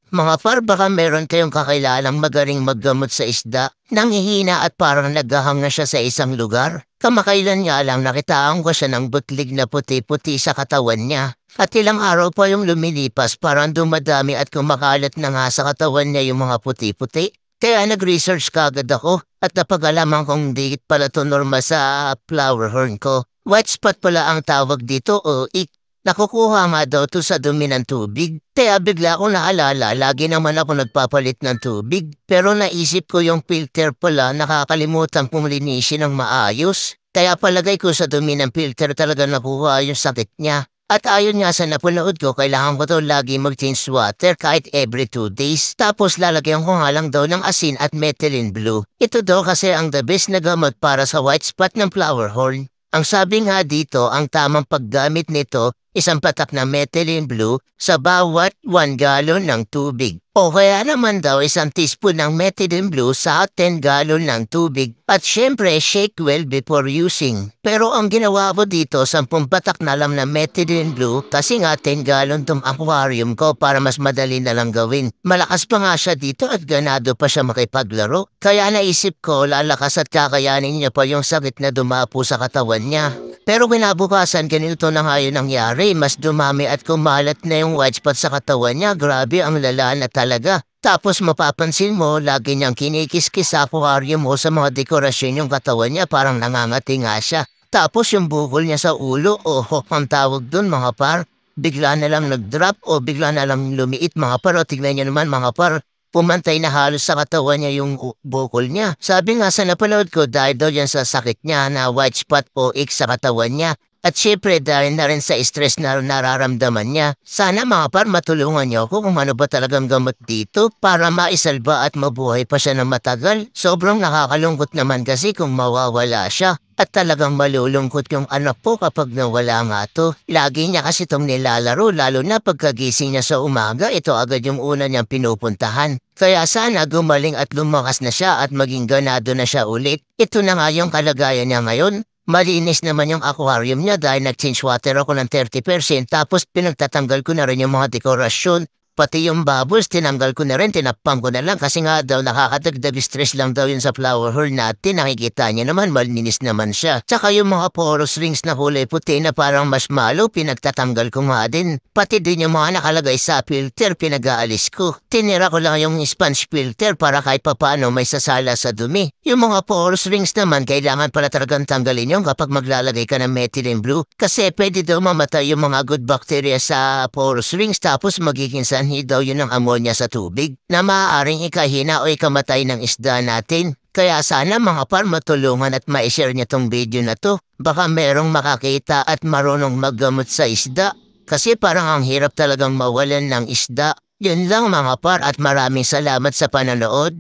Mga par, baka meron kayong kakilalang magaling maggamot sa isda, nanghihina at parang naghahanga siya sa isang lugar. Kamakailan nga lang nakitaan ko siya ng butlig na puti-puti sa katawan niya. At ilang araw pa yung lumilipas parang dumadami at kumakalat na nga sa katawan niya yung mga puti-puti. Kaya nag-research kagad ako at napag-alaman kong di pala to normal sa flower horn ko. White spot pala ang tawag dito o ik. Nakukuha nga daw to sa dumi ng tubig. Kaya bigla akong naalala, lagi naman ako nagpapalit ng tubig. Pero naisip ko yung filter pala nakakalimutan kong linisin ng maayos. Kaya palagay ko sa dumi ng filter talaga nakuha yung sakit niya. At ayon nga sa napanood ko, kailangan ko to lagi mag-change water kahit every 2 days. Tapos lalagyan ko nga lang daw ng asin at methylene blue. Ito daw kasi ang the best na gamot para sa white spot ng flower horn. Ang sabi nga dito, ang tamang paggamit nito, isang patak na methylene blue sa bawat 1 galon ng tubig. O kaya naman daw isang teaspoon ng methylene blue sa 10 galon ng tubig. At syempre, shake well before using. Pero ang ginawa ko dito, 10 patak na lang na methylene blue kasi nga 10 galon tong aquarium ko para mas madali na lang gawin. Malakas pa nga siya dito at ganado pa siya makipaglaro. Kaya naisip ko, lalakas at kakayanin niya pa yung sakit na dumapo sa katawan niya. Pero kinabukasan, ganito na nga yun nangyari. Mas dumami at kumalat na yung white spot sa katawan niya. Grabe, ang lala na talaga. Tapos mapapansin mo, lagi niyang kinikis-kis sa aquarium mo sa mga dekorasyon yung katawan niya. Parang nangangati nga siya. Tapos yung bukol niya sa ulo o hook ang tawag dun mga par. Bigla na lang nag-drop o bigla na lang lumiit mga par. O tignan niyo naman mga par. Pumantay na halos sa katawan niya yung bukol niya. Sabi nga sa napanood ko dahil daw yan sa sakit niya na white spot o ick sa katawan niya. At syempre dahil na rin sa stress na nararamdaman niya. Sana mga par matulungan niyo ako kung ano ba talagang gamot dito para maisalba at mabuhay pa siya ng matagal. Sobrang nakakalungkot naman kasi kung mawawala siya. At talagang malulungkot yung anak ko kapag nawala nga to. Lagi niya kasi itong nilalaro lalo na pagkagising niya sa umaga, ito agad yung una niyang pinupuntahan. Kaya sana gumaling at lumakas na siya at maging ganado na siya ulit. Ito na nga yung kalagayan niya ngayon. Malinis naman yung aquarium niya dahil nag-change water ako ng 30% tapos pinagtatanggal ko na rin yung mga dekorasyon. Pati yung bubbles, tinanggal ko na rin, tinapang ko na lang kasi nga daw nakakadagdag stress lang daw yun sa flower horn natin. Nakikita niya naman, malinis naman siya. Tsaka yung mga porous rings na kulay puti na parang marshmallow, pinagtatanggal ko nga din. Pati din yung mga nakalagay sa filter, pinag-aalis ko. Tinira ko lang yung sponge filter para kahit papaano may sasala sa dumi. Yung mga porous rings naman, kailangan pala talagang tanggalin yung kapag maglalagay ka ng methylene blue. Kasi pwede daw mamatay yung mga good bacteria sa porous rings tapos magiging sanhi daw yun ng ammonia sa tubig na maaaring ikahina o ikamatay ng isda natin. Kaya sana mga par matulungan at ma-share niya tong video na to. Baka merong makakita at marunong maggamot sa isda. Kasi parang ang hirap talagang mawalan ng isda. Yun lang mga par at maraming salamat sa panonood.